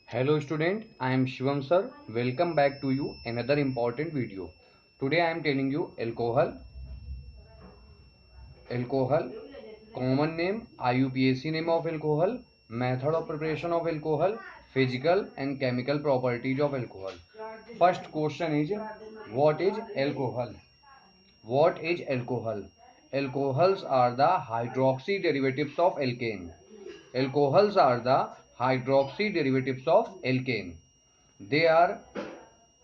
Hello student, I am Shivam sir. Welcome back to you another important video. Today I am telling you alcohol, common name, IUPAC name of alcohol, method of preparation of alcohol, physical and chemical properties of alcohol. First question is, what is alcohol? What is alcohol? Alcohols are the hydroxy derivatives of alkane. Alcohols are the hydroxy derivatives of alkane. They are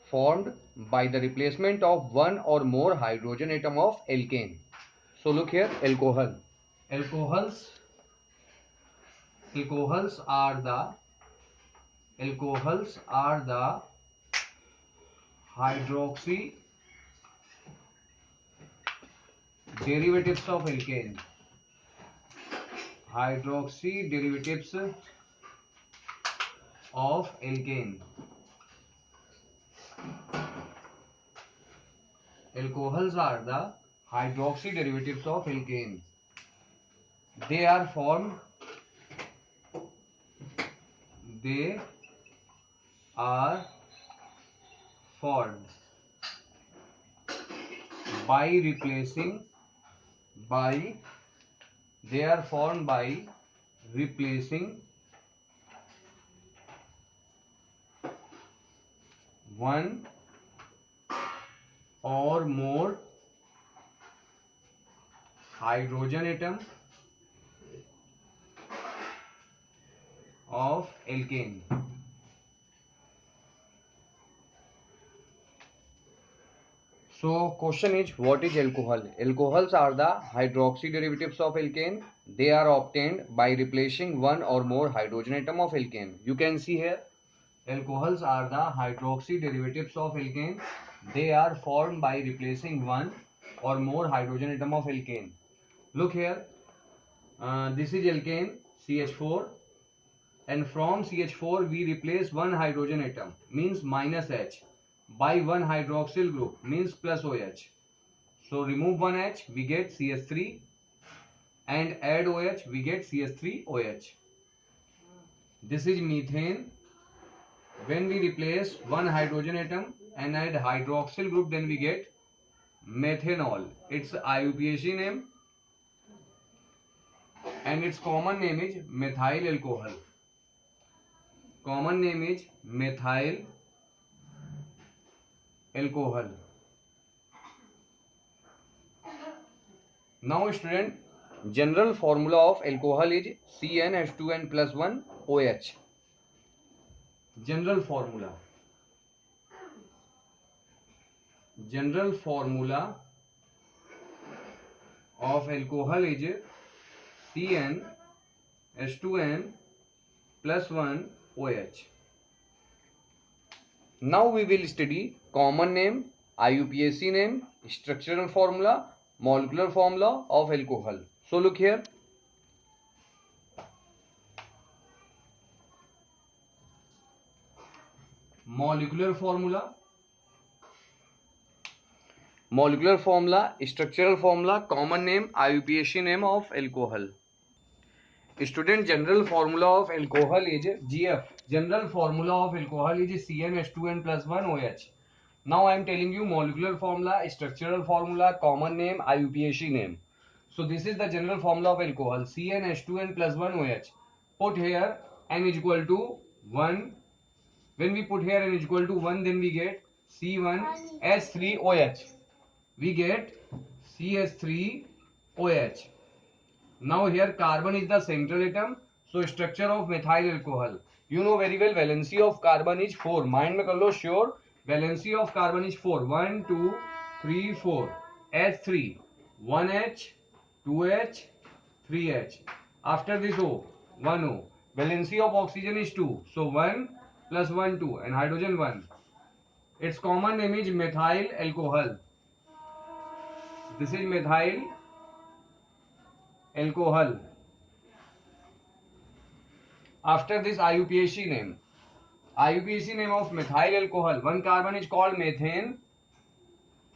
formed by the replacement of one or more hydrogen atom of alkane. So look here, alcohol. Alcohols, alcohols are the hydroxy derivatives of alkane. Hydroxy derivatives of alkane. Alcohols are the hydroxy derivatives of alkane. They are formed they are formed by replacing by they are formed by replacing one or more hydrogen atom of alkane. So question is, what is alcohol? Alcohols are the hydroxy derivatives of alkane. They are obtained by replacing one or more hydrogen atom of alkane. You can see here, alcohols are the hydroxy derivatives of alkane. They are formed by replacing one or more hydrogen atom of alkane. Look here, this is alkane CH4, and from CH4 we replace one hydrogen atom, means minus H, by one hydroxyl group, means plus OH. So remove one H, we get CH3, and add OH, we get CH3OH. This is methane. When we replace one hydrogen atom and add hydroxyl group, then we get methanol. Its IUPAC name and its common name is methyl alcohol. Common name is methyl alcohol. Now student, general formula of alcohol is CnH2n plus 1 OH. General formula. General formula of alcohol is CnH2n plus 1 OH. Now we will study common name, IUPAC name, structural formula, molecular formula of alcohol. So look here. Molecular formula, structural formula, common name, IUPAC name of alcohol. Student, general formula of alcohol is GF. General formula of alcohol is CnH2n plus 1 OH. Now I am telling you molecular formula, structural formula, common name, IUPAC name. So this is the general formula of alcohol, CnH2n plus 1 OH. Put here n is equal to 1. When we put here n is equal to 1, then we get C1H3OH. We get CH3OH. Now here carbon is the central atom. So structure of methyl alcohol. You know very well valency of carbon is 4. Mind में कर लो sure. Valency of carbon is 4. 1, 2, 3, 4. H3. 1H, 2H, 3H. After this O, 1 O. Valency of oxygen is 2. So 1 plus 1, 2. And hydrogen 1. Its common name is methyl alcohol. This is methyl alcohol. After this IUPAC name. IUPAC name of methyl alcohol. One carbon is called methane.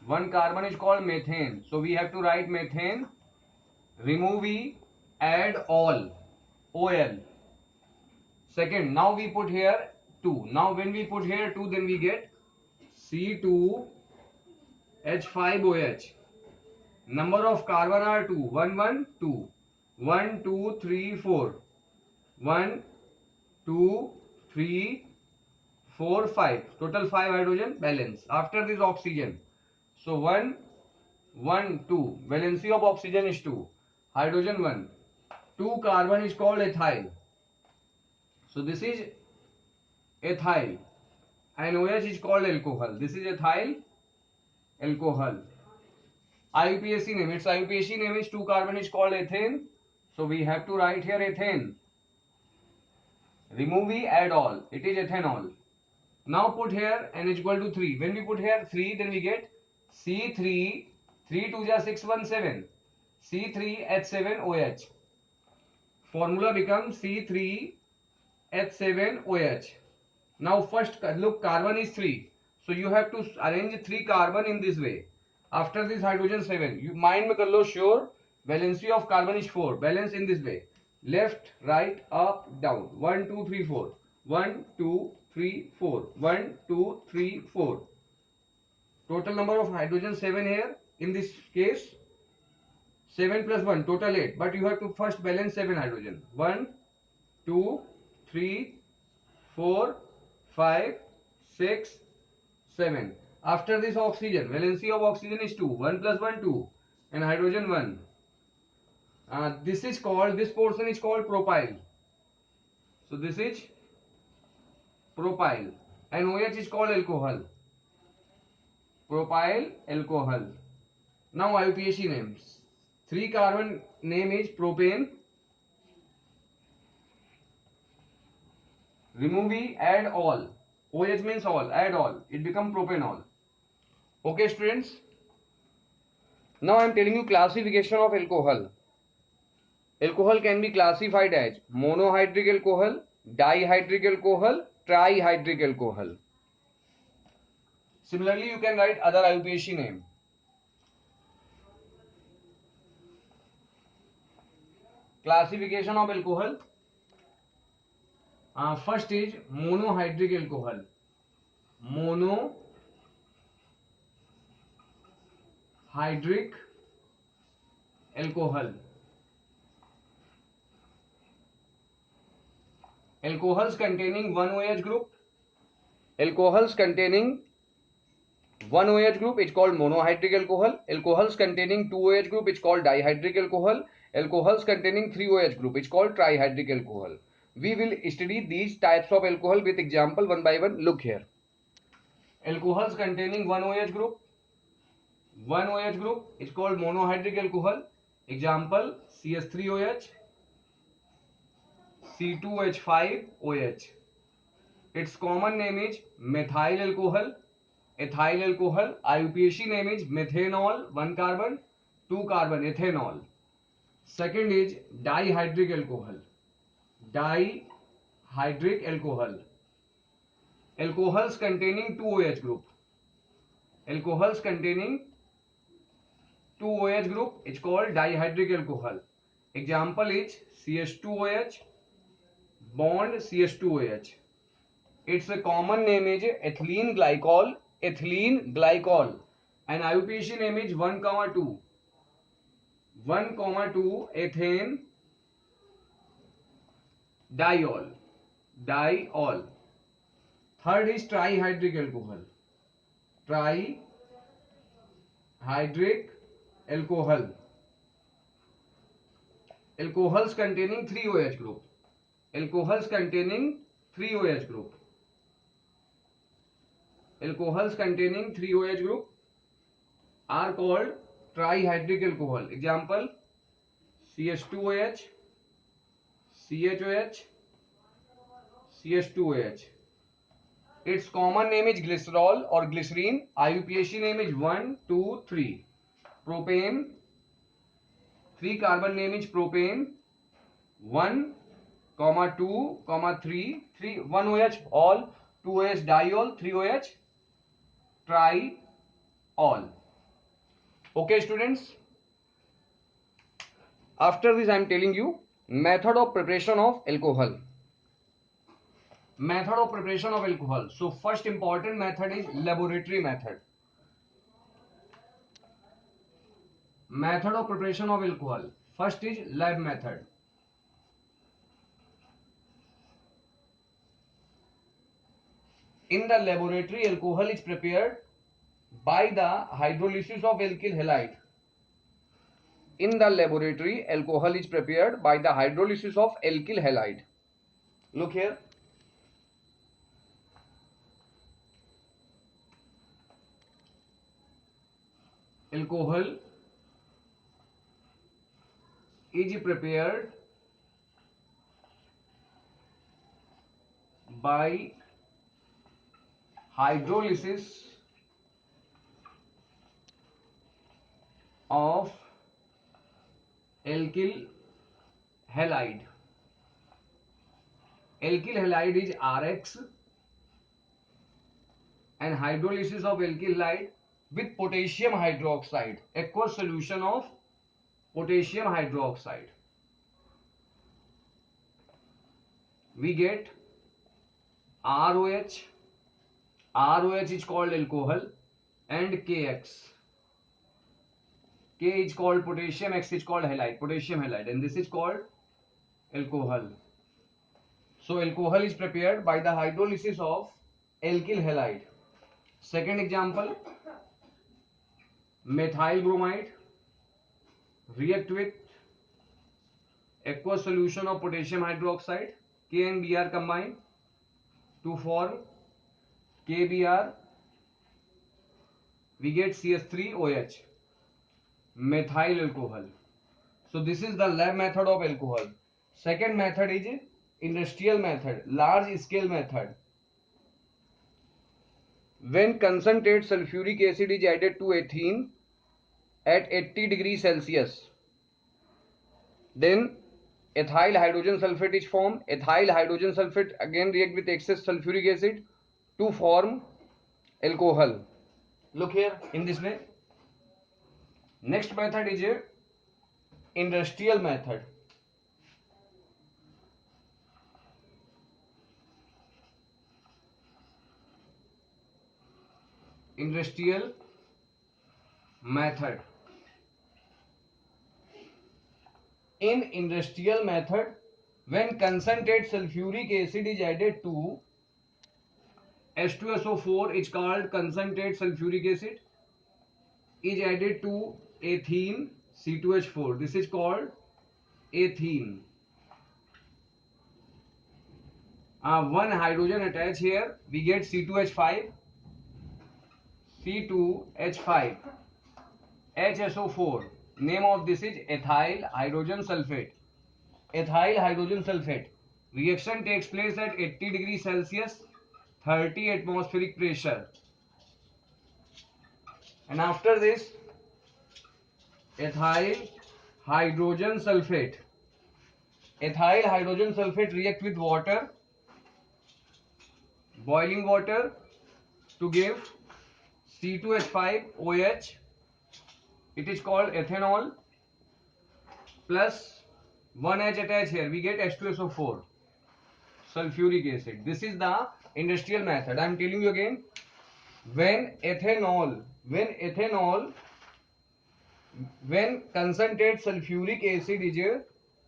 One carbon is called methane. So we have to write methane. Remove E, add all. OL. Second, now we put here 2. Now when we put here 2, then we get C2H5OH. Number of carbon are 2. 1, 1, 2. 1, 2, 3, 4. 1, 2, 3, 4, 5. Total 5 hydrogen balance. After this oxygen. So 1, 1, 2. Valency of oxygen is 2. Hydrogen 1. 2 carbon is called ethyl. So this is ethyl. And OH is called alcohol. This is ethyl alcohol. IUPAC name. Its IUPAC name is 2 carbon is called ethane. So we have to write here ethane. Remove E, add all. It is ethanol. Now put here n is equal to 3. When we put here 3, then we get C3, 3 2 ja 6 1 7. C3H7OH. Formula becomes C3H7OH. Now first look, carbon is 3. So you have to arrange 3 carbon in this way. After this hydrogen 7. You mind mein kar lo sure. Valency of carbon is 4. Balance in this way. Left, right, up, down. 1, 2, 3, 4. 1, 2, 3, 4. 1, 2, 3, 4. Total number of hydrogen 7 here. In this case, 7 plus 1, total 8. But you have to first balance 7 hydrogen. 1, 2, 3, 4, 5, 6, 7. After this oxygen, valency of oxygen is 2. 1 plus 1, 2. And hydrogen 1. This portion is called propyl. So this is propyl. And OH is called alcohol. Propyl alcohol. Now IUPAC names. 3 carbon name is propane. Remove E, add all. OH means all, add all. It becomes propanol. Okay students. Now I am telling you classification of alcohol. Alcohol can be classified as monohydric alcohol, dihydric alcohol, trihydric alcohol. Similarly, you can write other IUPAC name. Classification of alcohol. First is monohydric alcohol. Monohydric alcohol. Alcohols containing one OH group. Alcohols containing one OH group is called monohydric alcohol. Alcohols containing two OH group is called dihydric alcohol. Alcohols containing three OH group is called trihydric alcohol. We will study these types of alcohol with example one by one. Look here. Alcohols containing one OH group. One OH group is called monohydric alcohol. Example CH3OH, C2H5OH. Its common name is methyl alcohol, ethyl alcohol. IUPAC name is methanol, 1 carbon, 2 carbon, ethanol. Second is dihydric alcohol. Dihydric alcohol. Alcohols containing 2 OH group. Alcohols containing 2 OH group is called dihydric alcohol. Example is CH2OH, bond CH2OH. Its common name is ethylene glycol, ethylene glycol. And IUPAC name is 1, 2. 1, 2 ethane diol. Diol. Third is trihydric alcohol. Trihydric alcohol. Alcohols containing 3 OH group. Alcohols containing 3 OH group. Alcohols containing 3 OH group are called trihydric alcohol. Example CH2OH, CHOH, CH2OH. Its common name is glycerol or glycerine. IUPAC name is 1, 2, 3. Propane, 3 carbon name is propane, 1, 2, 3, 1 OH all, 2 OH diol, 3 OH triol. Okay students, after this I am telling you method of preparation of alcohol. Method of preparation of alcohol. So first important method is laboratory method. Method of preparation of alcohol. First is lab method. In the laboratory, alcohol is prepared by the hydrolysis of alkyl halide. In the laboratory, alcohol is prepared by the hydrolysis of alkyl halide. Look here. Alcohol is prepared by hydrolysis of alkyl halide. Alkyl halide is RX and hydrolysis of alkyl halide with potassium hydroxide, aqueous solution of potassium hydroxide. We get ROH. ROH is called alcohol and KX. K is called potassium, X is called halide, potassium halide, and this is called alcohol. So alcohol is prepared by the hydrolysis of alkyl halide. Second example, methyl bromide react with aqueous solution of potassium hydroxide, K and Br combine to form KBr. We get CH3OH, methyl alcohol. So this is the lab method of alcohol. Second method is industrial method, large scale method. When concentrated sulfuric acid is added to ethene at 80 degrees Celsius, then ethyl hydrogen sulfate is formed. Ethyl hydrogen sulfate again react with excess sulfuric acid to form alcohol. Look here in this way. Next method is a industrial method. Industrial method. In industrial method, when concentrated sulfuric acid is added to H2SO4 is called concentrated sulfuric acid, is added to ethene C2H4. This is called ethene. One hydrogen attached here, we get C2H5, C2H5, HSO4. Name of this is ethyl hydrogen sulfate. Ethyl hydrogen sulfate. Reaction takes place at 80 degrees Celsius, 30 atmospheric pressure. And after this, ethyl hydrogen sulfate. Ethyl hydrogen sulfate react with water, boiling water, to give C2H5OH. It is called ethanol, plus 1H attached here, we get H2SO4, sulfuric acid. This is the industrial method. I am telling you again, when concentrated sulfuric acid is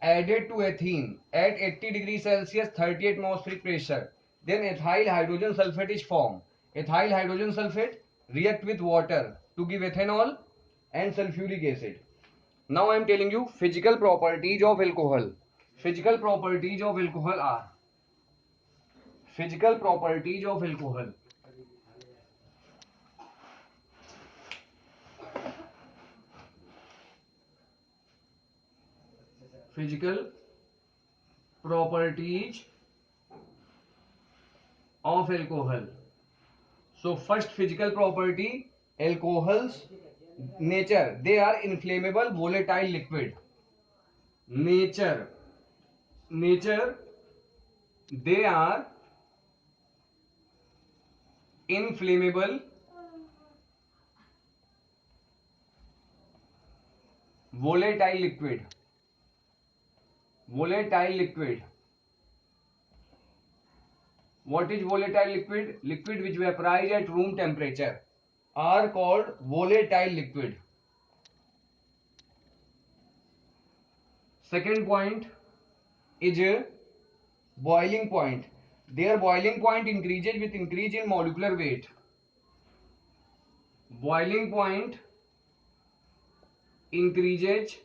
added to ethene at 80 degrees Celsius, 30 atmospheric pressure, then ethyl hydrogen sulfate is formed. Ethyl hydrogen sulfate react with water to give ethanol and sulfuric acid. Now I am telling you physical properties of alcohol. Physical properties of alcohol are physical properties of alcohol. Physical properties of alcohol. So first physical property, alcohols nature, they are inflammable volatile liquid. nature, they are inflammable, volatile liquid, what is volatile liquid? Liquid which vaporize at room temperature are called volatile liquid. Second point is boiling point. Their boiling point increases with increase in molecular weight. Boiling point increases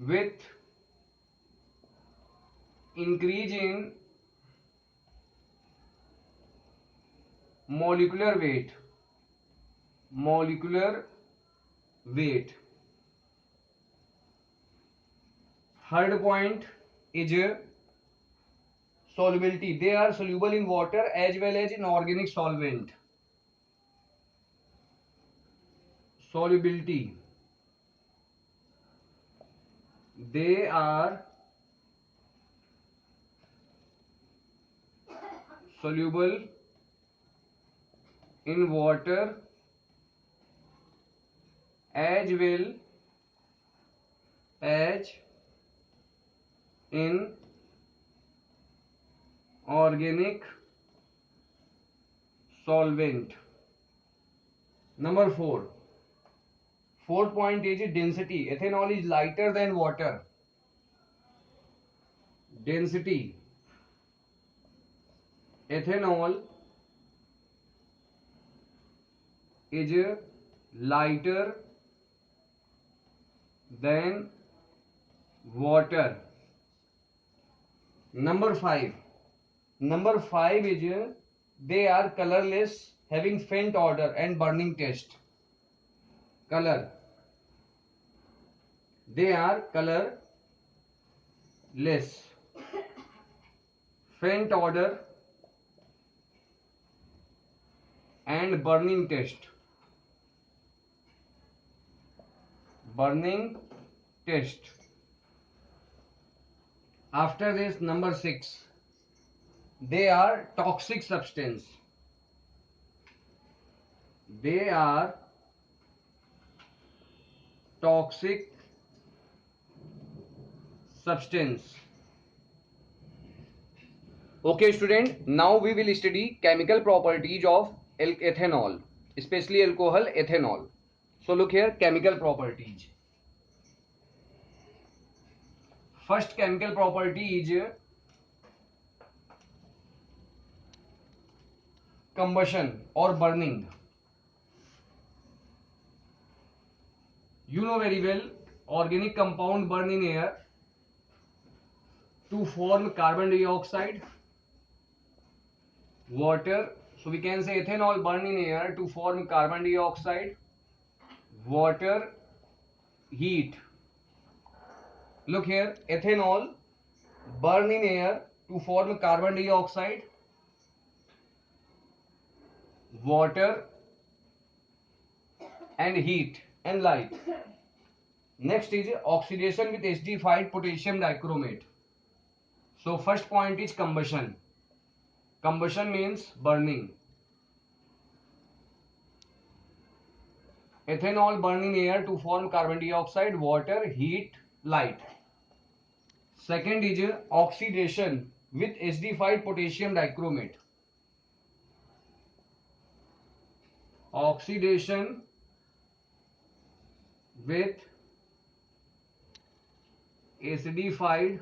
with increase in molecular weight. Third point is solubility. They are soluble in water as well as in organic solvent. Solubility. They are soluble in water as well as in organic solvent. Number 4. Fourth point is density. Ethanol is lighter than water. Density. Ethanol is lighter than water. Number 5. Number 5 is they are colorless, having faint odor and burning taste. Color. They are colorless, faint odor and burning taste. After this, number 6. They are toxic substance. They are toxic substance. Okay, student. Now we will study chemical properties of ethanol, especially alcohol ethanol. So look here, chemical properties. First chemical property is combustion or burning. You know very well, organic compound burn in air to form carbon dioxide, water. So we can say ethanol burn in air to form carbon dioxide, water, heat. Look here, ethanol burn in air to form carbon dioxide, water and heat and light. Next is oxidation with acidified potassium dichromate. So first point is combustion. Combustion means burning. Ethanol burn in air to form carbon dioxide, water, heat, light. Second is oxidation with acidified potassium dichromate. Oxidation with acidified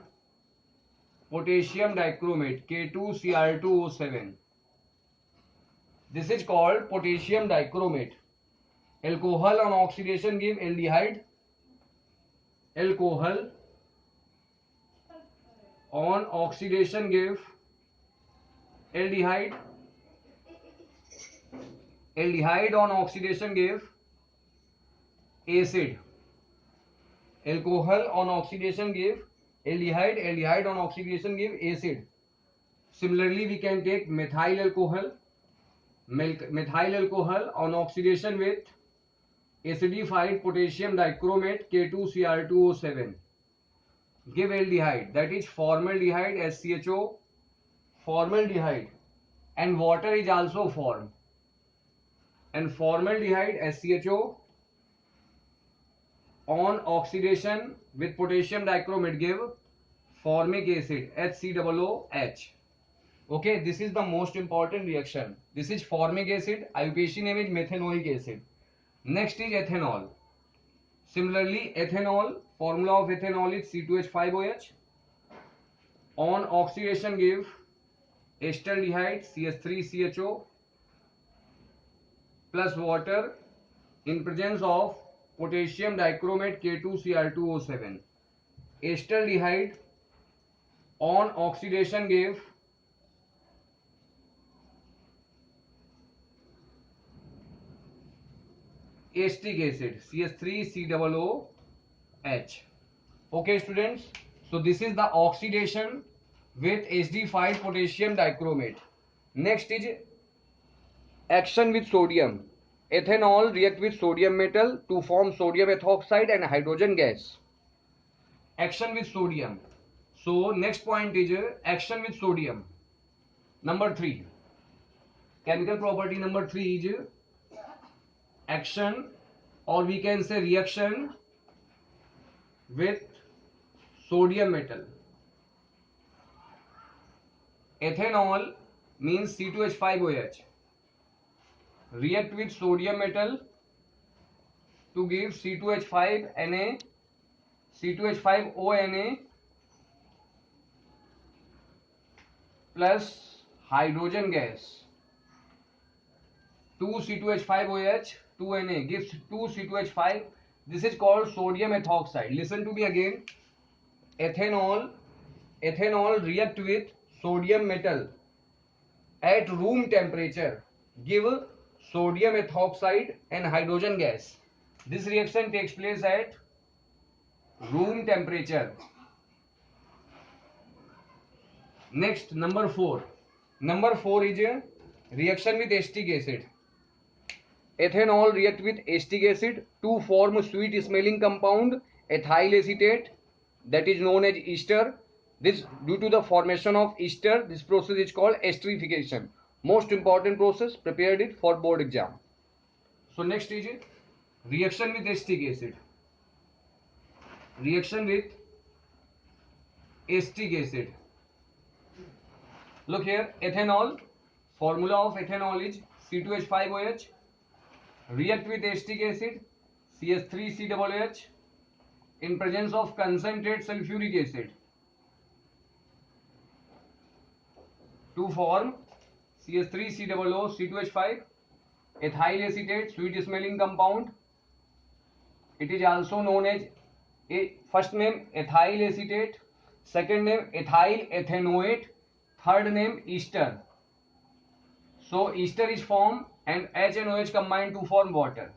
potassium dichromate K2Cr2O7. This is called potassium dichromate. Alcohol on oxidation give aldehyde. Alcohol on oxidation give aldehyde. Aldehyde on oxidation give acid. Alcohol on oxidation give aldehyde. Aldehyde on oxidation give acid. Similarly, we can take methyl alcohol. Methyl alcohol on oxidation with acidified potassium dichromate K2Cr2O7 give aldehyde, that is formaldehyde SCHO, formaldehyde, and water is also formed, and formaldehyde SCHO on oxidation with potassium dichromate give formic acid HCOOH. Okay, this is the most important reaction. This is formic acid. IUPAC name is methanoic acid. Next is ethanol. Similarly, ethanol, formula of ethanol is C2H5OH. On oxidation give acetaldehyde CH3CHO plus water in presence of potassium dichromate K2Cr2O7. Acetaldehyde on oxidation give acetic acid CH3COOH. Okay students, so this is the oxidation with HD5 potassium dichromate. Next is action with sodium. Ethanol react with sodium metal to form sodium ethoxide and hydrogen gas. Action with sodium. So next point is action with sodium. Number 3. Chemical property number 3 is action, or we can say reaction with sodium metal. Ethanol means C2H5OH. React with sodium metal to give C2H5Na, C2H5ONA plus hydrogen gas. 2 C2H5OH, 2Na gives 2 C2H5. This is called sodium ethoxide. Listen to me again. Ethanol react with sodium metal at room temperature, give sodium ethoxide and hydrogen gas. This reaction takes place at room temperature. Next, number 4. Number 4 is a reaction with acetic acid. Ethanol react with acetic acid to form sweet smelling compound ethyl acetate, that is known as ester. This, due to the formation of ester, this process is called esterification. Most important process, prepared it for board exam. So next is reaction with acetic acid. Reaction with acetic acid. Look here, ethanol, formula of ethanol is C2H5OH, react with acetic acid CH3COOH in presence of concentrate sulfuric acid to form CH3COO C2H5 ethyl acetate, sweet smelling compound. It is also known as first name ethyl acetate, second name ethyl ethanoate, third name ester. So ester is formed and H and OH combine to form water.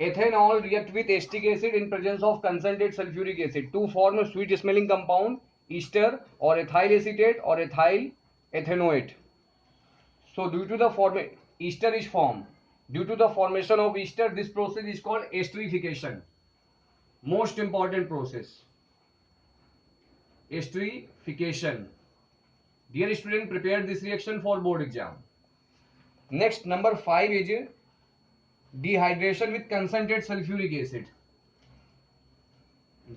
Ethanol react with acetic acid in presence of concentrate sulfuric acid to form a sweet smelling compound ester or ethyl acetate or ethyl ethanoate. So due to the ester is formed. Due to the formation of ester, this process is called esterification. Most important process. Esterification. Dear student, prepare this reaction for board exam. Next, number 5 is dehydration with concentrate sulfuric acid.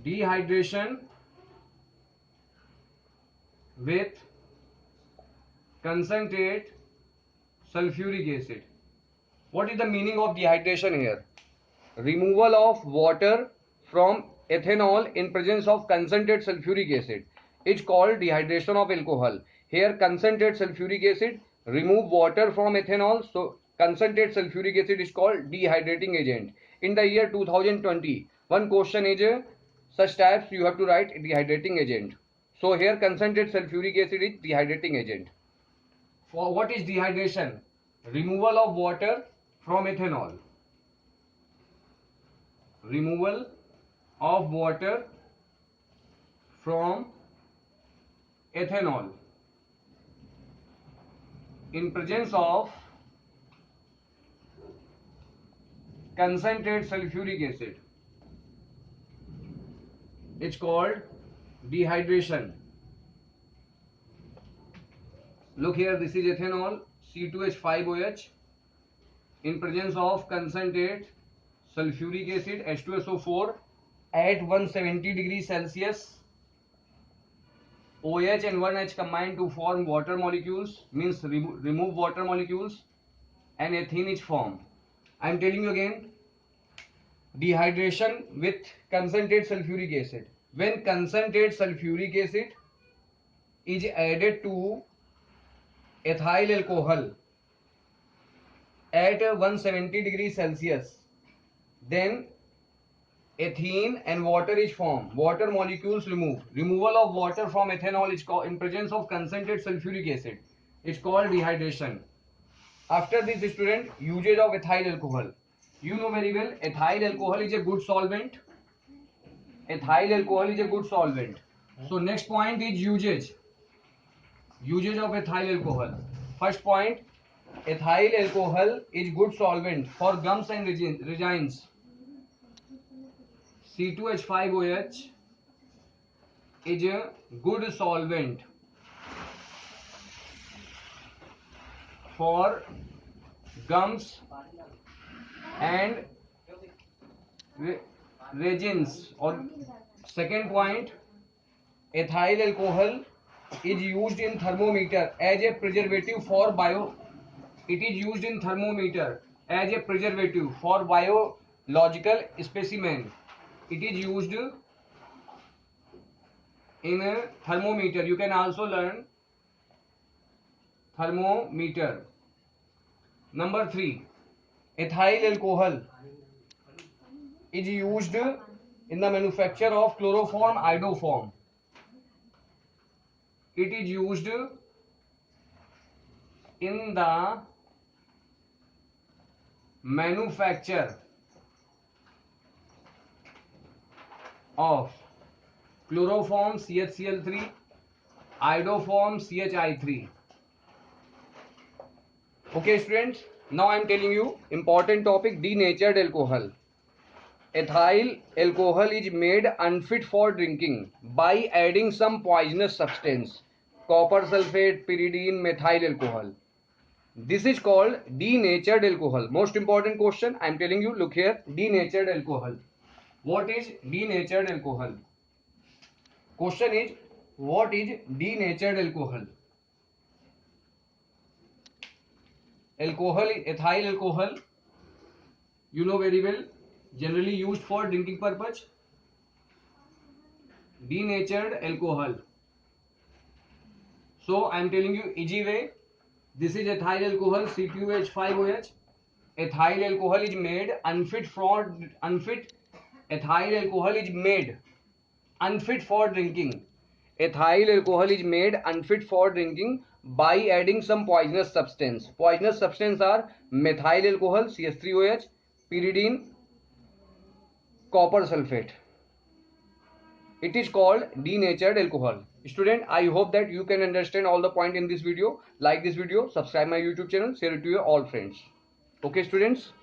Dehydration with concentrate sulfuric acid. What is the meaning of dehydration here? Removal of water from ethanol in presence of concentrate sulfuric acid is called dehydration of alcohol. Here concentrate sulfuric acid remove water from ethanol, so concentrate sulfuric acid is called dehydrating agent. In the year 2020, one question is such types you have to write dehydrating agent. So here concentrate sulfuric acid is dehydrating agent. For what is dehydration? Removal of water from ethanol. Removal of water from ethanol in presence of concentrate sulfuric acid. It's called dehydration. Look here, this is ethanol, C2H5OH, in presence of concentrate sulfuric acid, H2SO4, at 170 degrees Celsius. OH and 1H combine to form water molecules, means remove water molecules, and ethene is formed. I am telling you again, dehydration with concentrate sulfuric acid. When concentrate sulfuric acid is added to ethyl alcohol at 170 degrees Celsius, then ethene and water is formed. Water molecules removed. Removal of water from ethanol is called, in presence of concentrated sulfuric acid, it's called dehydration. After this, student, usage of ethyl alcohol. You know very well, ethyl alcohol is a good solvent. Ethyl alcohol is a good solvent. So next point is usage. Usage of ethyl alcohol. First point, ethyl alcohol is good solvent for gums and resins. C2H5OH is a good solvent for gums and resins. Or second point, ethyl alcohol is used in thermometer as a preservative for it is used in thermometer as a preservative for biological specimen. It is used in a thermometer. You can also learn thermometer. Number 3, ethyl alcohol is used in the manufacture of chloroform iodoform. It is used in the manufacture of chloroform CHCl3, iodoform CHI3. Okay, students, now I am telling you important topic, denatured alcohol. Ethyl alcohol is made unfit for drinking by adding some poisonous substance, copper sulfate, pyridine, methyl alcohol. This is called denatured alcohol. Most important question I am telling you, look here, denatured alcohol. What is denatured alcohol? Question is, what is denatured alcohol? Alcohol, ethyl alcohol, you know very well, generally used for drinking purpose. Denatured alcohol. So I am telling you easy way. This is ethyl alcohol, C2H5OH. Ethyl alcohol is made unfit. Ethyl alcohol is made unfit for drinking. Ethyl alcohol is made unfit for drinking by adding some poisonous substance. Poisonous substance are methyl alcohol, CH3OH, pyridine, copper sulfate. It is called denatured alcohol. Student, I hope that you can understand all the point in this video. Like this video, subscribe my YouTube channel, share it to your all friends. Okay, students.